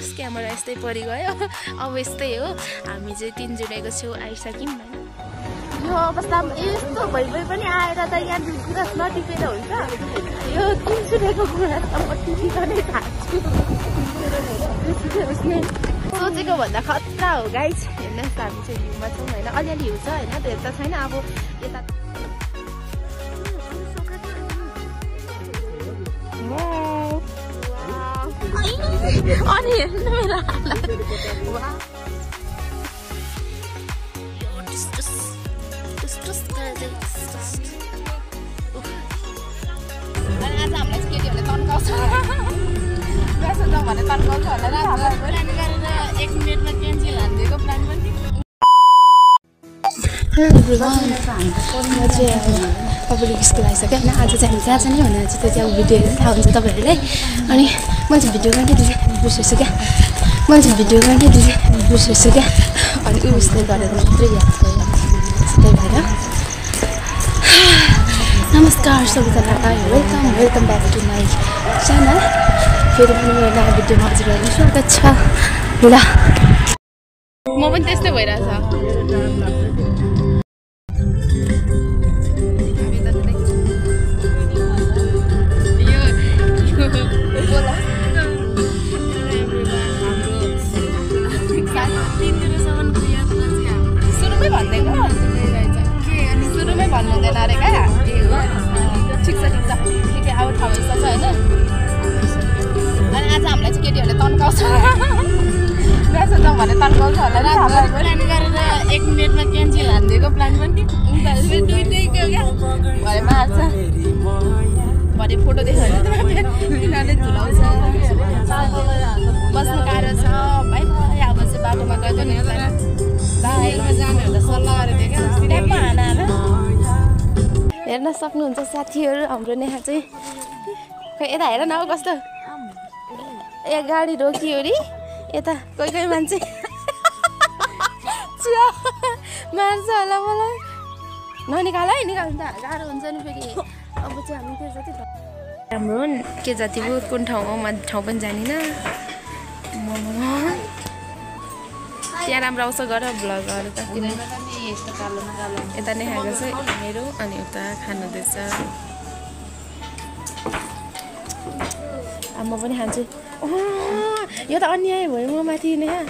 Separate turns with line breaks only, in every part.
टुस camera यस्तै परिगयो अब यस्तै हो हामी चाहिँ 3 जुलाईको छेउ आइसक्यौँ हैन यो अवस्थामा यस्तो भइ पनि आएर त यहाँ कुरा नटिपेर हुन्छ यो 3 जुलाईको कुरा त म टिपिकनै थाल्छु सोचेको भन्दा खतरा हो गाइज हेर्नुहोस् हामी चाहिँ हिउँमा छौँ होइन अलिअलि हिउँ छ होइन धेरै त छैन अब यता अनि हेर्नु मेरो हालत अनि आज हामीलाई केटीहरूले तन्काउँछ भने तन्काउँछ होला प्लान गरेर 1 मिनेटमा क्यान्सल हानिदिएको प्लान पनि म चाहिँ पब्लिक स्कुल आइसक्यो होइन आज चाहिँ हामी जहाँ चाहिँ नि भनेर चाहिँ त्यो चाहिँ अब भिडियोहरू थाहा हुन्छ तपाईँहरूलाई अनि म चाहिँ भिडियो गर्ने दिदी बिर्सेछु क्या म चाहिँ भिडियो गर्ने दिदी बिर्सेछु क्या अनि उसले गरेर मात्रै याद छ त्यही भएर नमस्कार सबैजनालाई welcome back to my channel फेरि पनि मेरो नयाँ भिडियोमा हजुरहरूलाई स्वागत छ ल म पनि त्यस्तै भइरहेछ सुरुमै भन्नु हुँदैन अरे क्या ठिक छ के अब थाहा भइसक्छ होइन अनि आज हामीलाई चाहिँ केटीहरूले तन्काउँछ म्यासेज जाउँ भने तन्काउँछ होला प्लान गरेर 1 मिनेटमा क्यान्सल हानिदिएको प्लान पनि दुइटैको क्या भरे मार्छ भरे फोटो देख्यो भने तिनीहरूले झुलाउँछ बस्नु गाह्रो छ भाइ अब चाहिँ बाटोमा गएको नि जानेहरूलाई सल्लाह गरेको थियो क्या हेर्न सक्नुहुन्छ साथीहरू हाम्रो नेहा चाहिँ खै यता हेर न कस्तो ए गाडी रोकियो अरे यता कोही मान्छे मार्छ होला मलाई ननिकाल है निकाल्नु त गाह्रो हुन्छ नि फेरि अब चाहिँ हामी के जति राम्रो हो के जति भयो कुन ठाउँ पनि जानिनँ त्यहाँ राम्रो आउँछ गर भ्लगहरू त यता नै खाएको छ मेरो अनि उता खानुहुँदैछ म पनि खान्छु यो त अन्याय भयो म माथि नेहा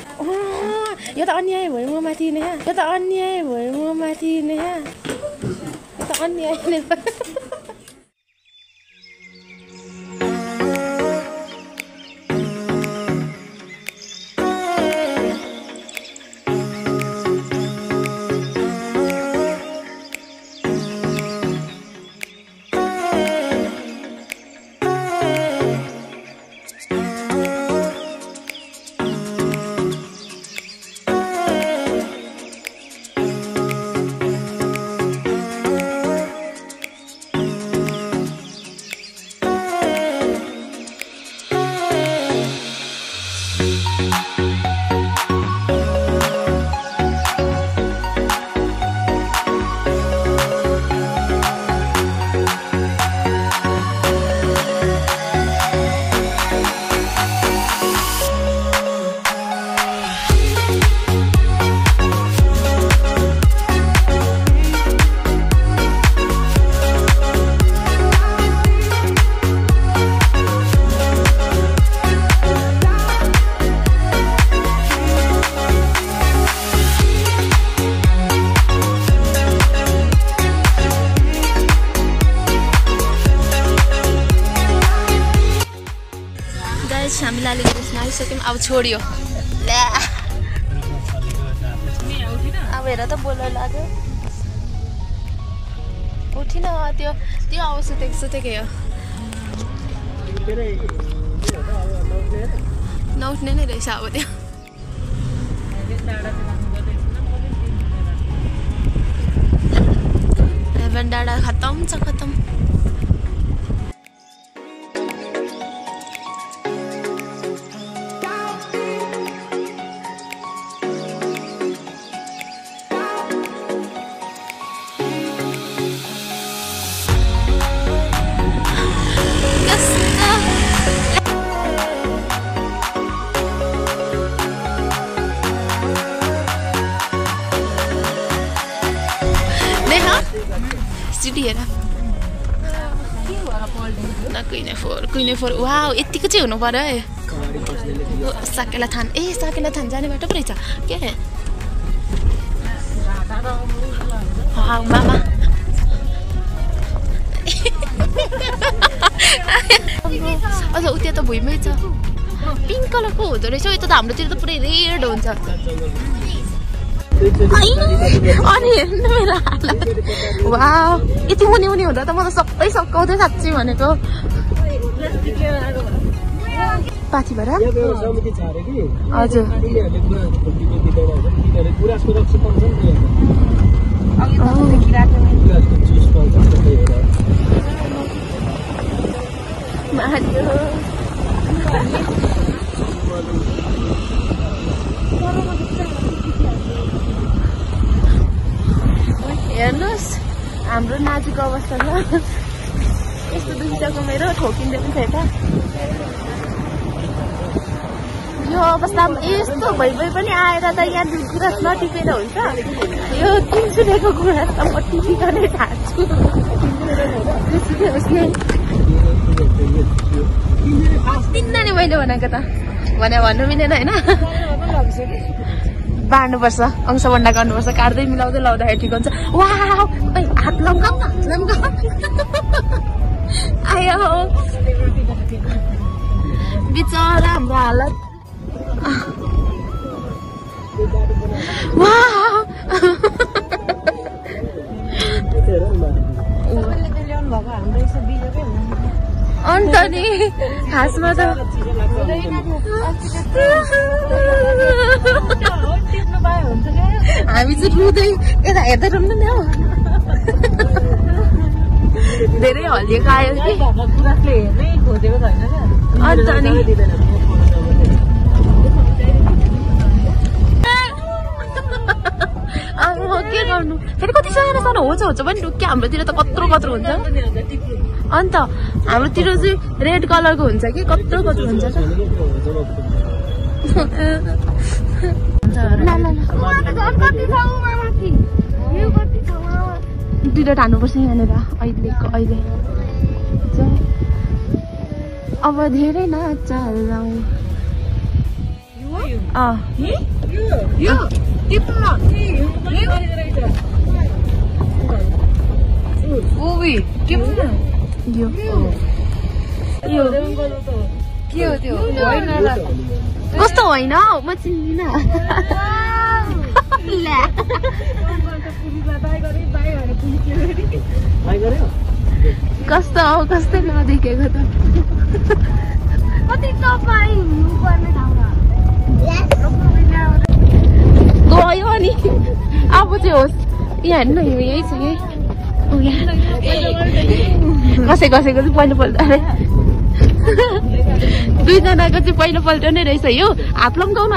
यो त अन्याय भयो म माथि नेहा यो त अन्याय भयो म माथि नेहा यो त अन्याय नै हामी लालीगुडी आइसक्यौँ अब छोड्यो ल्या अब हेर त बोल्न लाग्यो उठिन त्यो अब सुतेकै हो नउठ्ने नै रहेछ अब त्यो हेभन डाँडा खतम छ खतम एकचोटि हेर कुइने फोर वाउ यतिको चाहिँ हुनु पर्यो है साकेला थान साकेला थान जाने बाटो पो रहेछ के मामा अझ उ त्यहाँ त भुइँमै छ पिङ्क कलरको हुँदो रहेछ यता त हाम्रोतिर त पुरै रेड हुन्छ अनि हेर्नु मेरो हालत वाउ यति मुनि मुनि हुँदा त म त सबै सकाउँदै साँच्ची भनेको पाथिबाट हजुर हेर्नुहोस् हाम्रो नाजुक अवस्था ल यस्तो दुईटाको मेरो ठोकिँदै पनि थियो त यो अवस्थामा यस्तो भइ पनि आएर त यहाँ गुराँस नटिपेर हुन्छ यो 300 रुपियाँको गुराँस त म टिपिकनै खान्छु तिनजना मैले भनेको त भन्नु मिलेन होइन बाँड्नुपर्छ अंशवण्डा गर्नुपर्छ काट्दै मिलाउँदै लाउँदाखेरि ठिक हुन्छ वाउ हात लम्काऊ आयो बिचरा हाम्रो हालत अन्त नि खासमा त हामी चाहिँ रुँदै यता हेर्दै रुम्नु नि हौ धेरै हल्लिएको आयो कि अन्त नि के गर्नु फेरि कति सानो सानो होच पनि ढुक्की हाम्रोतिर त कत्रो कत्रो हुन्छ अन्त हाम्रोतिर चाहिँ रेड कलरको हुन्छ कि कत्रो कत्रो हुन्छ दुईटा हान्नुपर्छ यहाँनिर अहिले अब धेरै नचलाऊ कस्तो होइन म चिन्दिनँ कस्तो हो कस्तै नदेखेको त गयो नि अब चाहिँ होस् यहाँ हेर्नु न यही छ कसैको चाहिँ पहिलोपल्ट दुईजनाको चाहिँ पहिलोपल्ट नै रहेछ यो हात लम्काउनु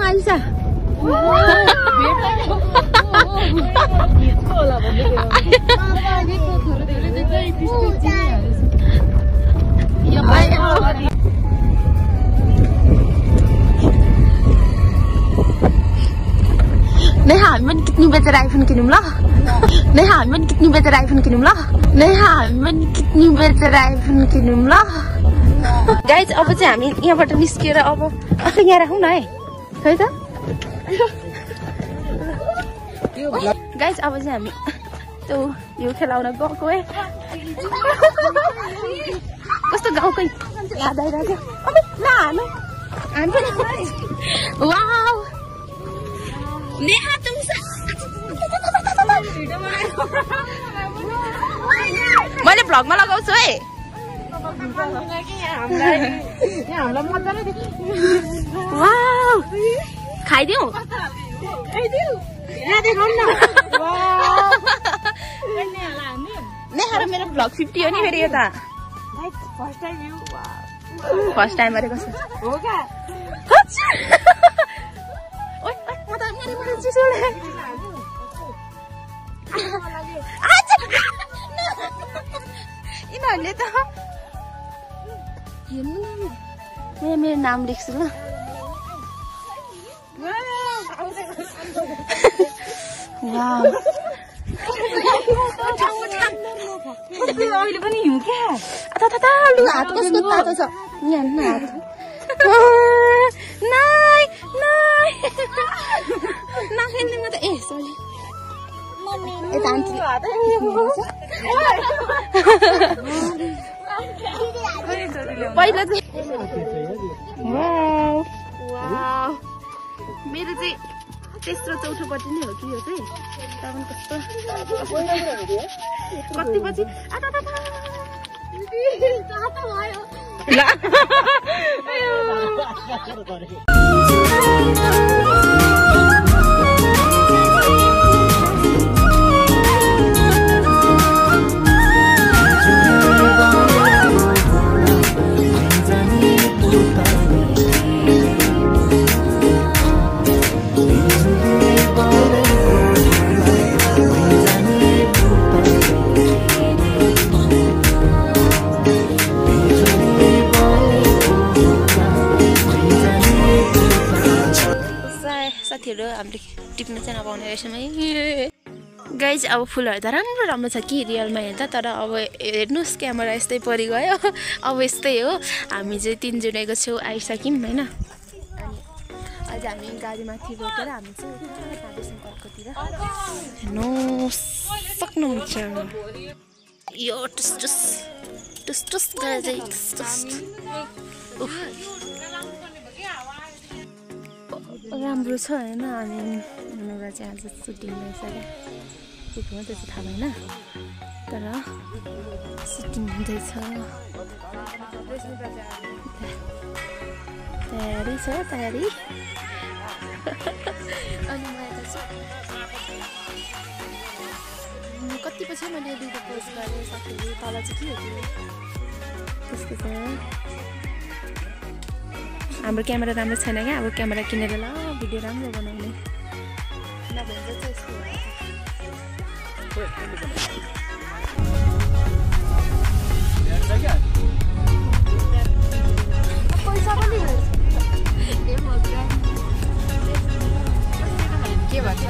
आइसा नेहा हामी पनि किट्नी बेचेर आइफोन किनौँ ल गाइज अब चाहिँ हामी यहाँबाट निस्किएर अब यहाँ राखौँ न है खै त गाइज अब चाहिँ हामी त्यो यो खेलाउन गएको है कस्तो गाउँकै याद आइरहेको नहानु वाउ नेहा मैले भ्लगमा लगाउँछु है खाइदिउ नेहा र मेरो भ्लग 50 हो नि फेरि यता फर्स्ट टाइम गरेको छ यिनीहरूले त हेर्नु न मेरो नाम लेख्छु ल वाउ अहिले पनि हिउँ क्या लु हात कसको तातो छ यहाँ हात नाइ नाइ नखेल्ने म त ए सरी यता आन्टी पहिला चाहिँ मेरो चाहिँ तेस्रो चौथोपट्टि नै हो कि यो चाहिँ कस्तो कति पछि साथीहरू हामीले टिप्न चाहिँ नपाउने रहेछ गाइज अब फुलहरू त राम्रो राम्रो छ कि रियलमा हेर्दा तर अब हेर्नुहोस् क्यामेरा यस्तै परिगयो अब यस्तै हो हामी चाहिँ 3 जुलाईको छेउ आइसक्यौँ होइन अनि अझ हामी गाडीमाथि रोकेर हामी चाहिँ जाँदैछौँ अर्कोतिर हेर्नुहोस् सक्नुहुन्छ यो टुस टुस टुस टुस गरेर चाहिँ टुस टुस राम्रो छ होइन अनि अनुरा चाहिँ आज सुटिङ रहेछ क्या के हो त्यो चाहिँ थाहा भएन तर सुटिङ हुँदैछ तयारी छ तयारी अनि म यता कति पछि मैले दुईवटा पोस्ट गरेँ साथीहरू तल चाहिँ के हो त्यसको चाहिँ हाम्रो क्यामेरा राम्रो छैन क्या अब क्यामेरा किनेर ल भिडियो राम्रो बनाउने नभन्छ चाहिँ यस्तो पैसा पनि के भन्छ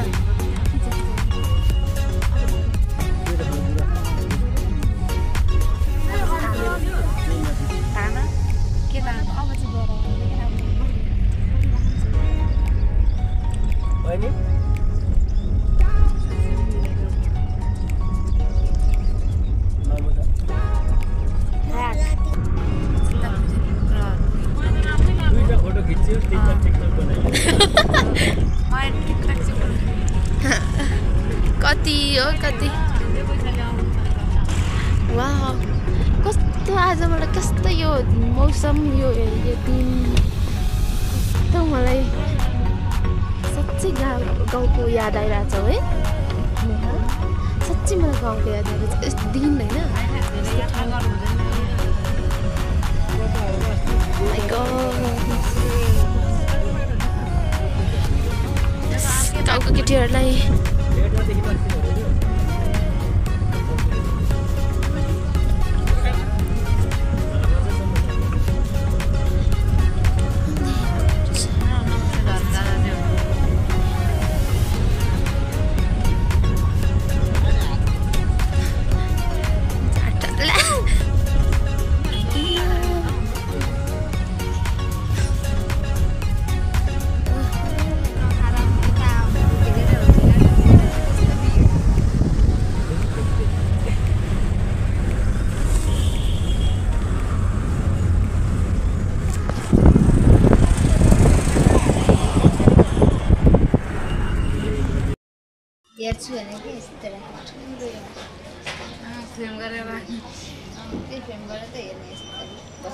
कति हो कति वाह कस्तो आजबाट कस्तो यो मौसम यो दिन कस्तो मलाई साँच्चै गाउँको याद आइरहेछ है साँच्चै मलाई गाउँको याद आइरहेछ यस्तो दिन होइन गाउँको केटीहरूलाई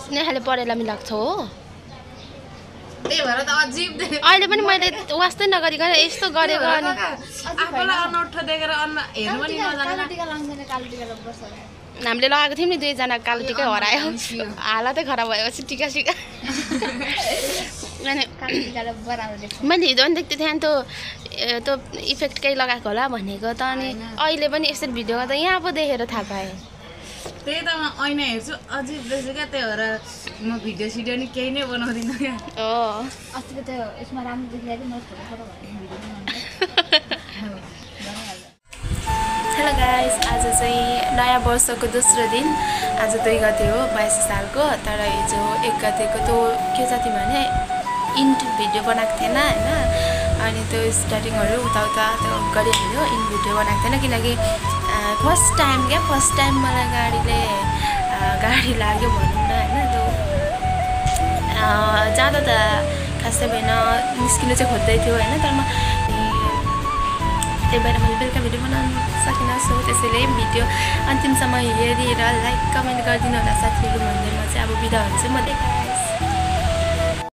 स्नेहाले पढेलाई मिलाएको छ हो
त्यही भएर त अजिब
अहिले पनि मैले वास्तै नगरिकन यस्तो गरेको अनि
आफूलाई अनौठो देखेर हेर्नु पनि
हामीले लगाएको थियौँ नि दुईजना कालो टिकै हरायो हालतै खराब भएपछि टिका सिका मैले हिजो पनि देख्दै थिएँ त्यो इफेक्ट केही लगाएको होला भनेको त अनि अहिले पनि यसरी भिडियो गर्दा यहाँ पो देखेर थाहा पाएँ
त्यही त म ऐना हेर्छु अजिब रहेछ क्या त्यही भएर म भिडियो सिडियो नि केही नै बनाउँदिनँ क्या
अस्तिको त्यो यसमा राम्रो देखिरहेको थियो म फोटो
हेलो गाइस, आज चाहिँ नयाँ वर्षको दोस्रो दिन। आज 2 गते हो 22 सालको। तर हिजो 1 गतेको त्यो के जति भने इन्ट भिडियो बनाएको थिएन हैन। अनि त्यो स्टार्टिङहरु उताउता त्यो गरिहाल्यो। इन्ट भिडियो बनाएको थिएन किनकि फर्स्ट टाइम मलाई गाडी लाग्यो भनौँ न हैन। त्यो जाँदा त खासै भएन, निस्किनु चाहिँ खोज्दै थियो हैन। तर म त्यही भएर मैले बेलुका भिडियो बनाउन सकिनँ। सो त्यसैले भिडियो अन्तिमसम्म हेरेर लाइक कमेन्ट गरिदिनु होला साथीहरू भन्दै म चाहिँ अब बिदा हुन्छु। म